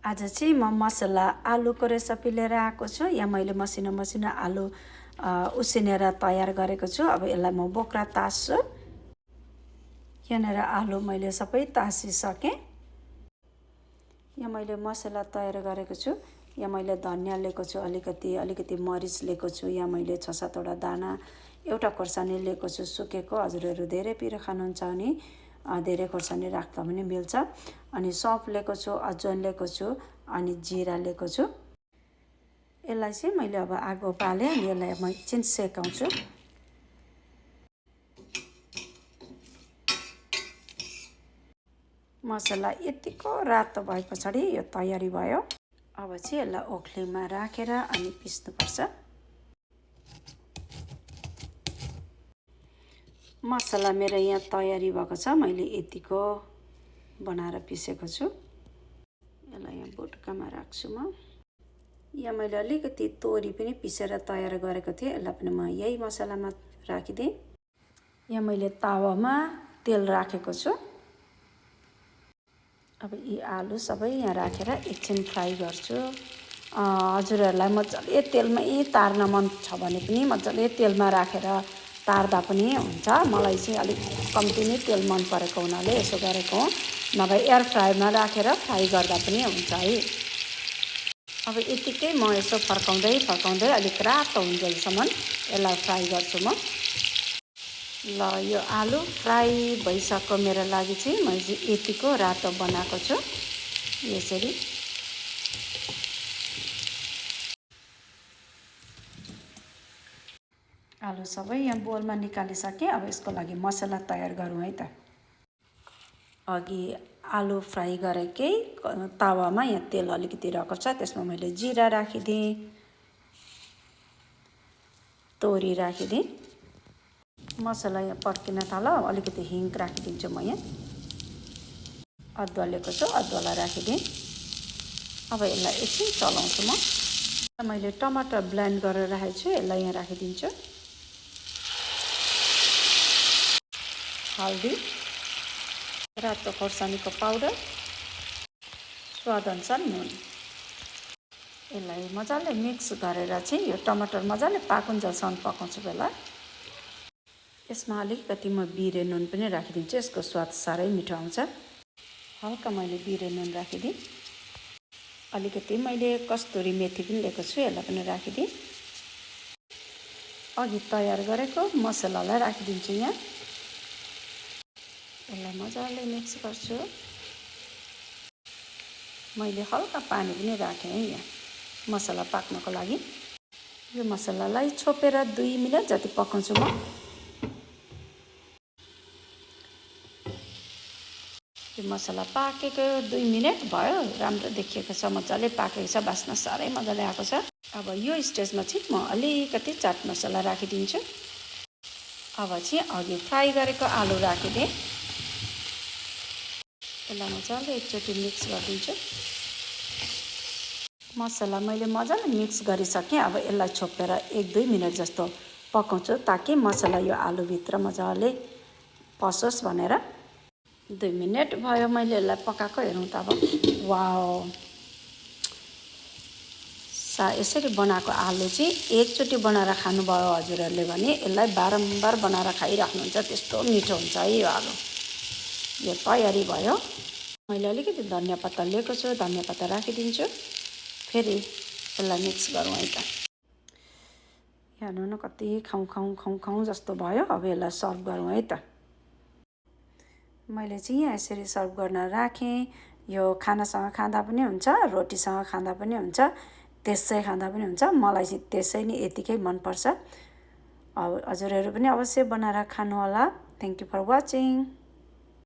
आज चाहिँ म मसला आलुको रेसिपी लिएर आएको छु। यहाँ मैले मसिनो मसिनो आलु उसिनेर तयार गरेको छु। अब यसलाई म बोक्रा तास्छु। यहाँनिर आलु मैले सबै तासिसकेँ। यहाँ मैले मसला तयार गरेको छु। यहाँ मैले धनियाँ लिएको छु, अलिकति मरिच लिएको छु। यहाँ मैले 6-7वटा दाना, एउटा खोर्सानी लिएको छु सुकेको। हजुरहरू धेरै पिरो खानुहुन्छ भने धेरै खोर्सानी राख्दा पनि मिल्छ। अनि सौंफ लिएको छु, अजवाइन लिएको छु, अनि जिरा लिएको छु। यसलाई चाहिँ मैले अब आगो पालेँ अनि यसलाई म एकछिन सेकाउँछु। मसला यतिको रातो भए पछाडि यो तयारी भयो। अब चाहिँ यसलाई ओख्लीमा राखेर अनि पिस्नुपर्छ। मसला मेरो यहाँ तयारी भएको छ। मैले यतिको बनाएर पिसेको छु। यसलाई यहाँ बोटकामा राख्छु म। यहाँ मैले अलिकति तोरी पनि पिसेर तयार गरेको थिएँ। यसलाई पनि म यही मसलामा राखिदिएँ। यहाँ मैले तावामा तेल राखेको छु। अब यी आलु सबै यहाँ राखेर एकछिन फ्राई गर्छु। हजुरहरूलाई मजाले तेलमै तार्न मन छ भने पनि मजाले तेलमा राखेर तार्दा पनि हुन्छ। मलाई चाहिँ अलिक कम्ती नै तेल मन परेको हुनाले यसो गरेको हो। नभए एयर फ्रायरमा राखेर फ्राई गर्दा पनि हुन्छ है। अब यतिकै म यसो फर्काउँदै अलिक रातो हुन्जेलसम्म यसलाई फ्राई गर्छु म। ल यो आलु फ्राई भइसक्यो मेरो लागि चाहिँ। मैले चाहिँ यतिको रातो बनाएको छु यसरी। आलु सबै यहाँ बोलमा निकालिसकेँ। अब यसको लागि मसला तयार गरौँ है त। अघि आलु फ्राई गरेकै तावामा यहाँ तेल अलिकति रहेको छ। त्यसमा मैले जिरा राखिदिएँ, तोरी राखिदिएँ। मसला यहाँ पड्किन थाल्यो। अलिकति हिङ राखिदिन्छु म यहाँ। अदुवा लिएको छु, अदुवालाई राखिदिएँ। अब यसलाई एकछिन चलाउँछु म। मैले टमाटर ब्लेन्ड गरेर राखेको छु, यसलाई यहाँ राखिदिन्छु। हल्दी, रातो खोर्सानीको पाउडर, स्वादअनुसार नुन। यसलाई मजाले मिक्स गरेर चाहिँ यो टमाटर मजाले पाकुन्जेलसम्म पकाउँछु बेला। यसमा अलिकति म बिरे नुन पनि राखिदिन्छु। यसको स्वाद साह्रै मिठो आउँछ। हल्का मैले बिरे नुन राखिदिएँ। अलिकति मैले कस्तुरी मेथी पनि लिएको छु, यसलाई पनि राखिदिएँ। अघि तयार गरेको मसलालाई राखिदिन्छु यहाँ। यसलाई मजाले मिक्स गर्छु। मैले हल्का पानी पनि राखेँ है यहाँ मसला पाक्नको लागि। यो मसलालाई छोपेर 2 मिनट जति पकाउँछु म। यो मसला पाकेको 2 मिनट भयो। राम्रो देखिएको छ, मजाले पाकेको छ, बास्ना साह्रै मजाले आएको छ। अब यो स्टेजमा चाहिँ म अलिकति चाट मसला राखिदिन्छु। अब चाहिँ अघि फ्राई गरेको आलु राखिदिएँ। यसलाई मजाले एकचोटि मिक्स गरिदिन्छु। मसला मैले मजाले मिक्स गरिसकेँ। अब यसलाई छोपेर 1-2 मिनट जस्तो पकाउँछु ताकि मसला यो आलुभित्र मजाले पसोस् भनेर। 2 मिनट भयो मैले यसलाई पकाएको। हेरौँ त अब। वाउ, यसरी बनाएको आलु चाहिँ एकचोटि बनाएर खानुभयो हजुरहरूले भने यसलाई बारम्बार बनाएर खाइराख्नुहुन्छ। त्यस्तो मिठो हुन्छ है यो आलु। यो तयारी भयो। मैले अलिकति धनियाँ पत्ता लिएको छु, धनियाँ पत्ता राखिदिन्छु। फेरि यसलाई मिक्स गरौँ है त। हेर्नु न कति खाउँ जस्तो भयो। अब यसलाई सर्भ गरौँ है त। मैले चाहिँ यहाँ यसरी सर्भ गर्न राखेँ। यो खानासँग खाँदा पनि हुन्छ, रोटीसँग खाँदा पनि हुन्छ, त्यसै खाँदा पनि हुन्छ। मलाई चाहिँ त्यसै नै यतिकै मनपर्छ। हजुरहरू पनि अवश्य बनाएर खानु होला। Thank you for watching.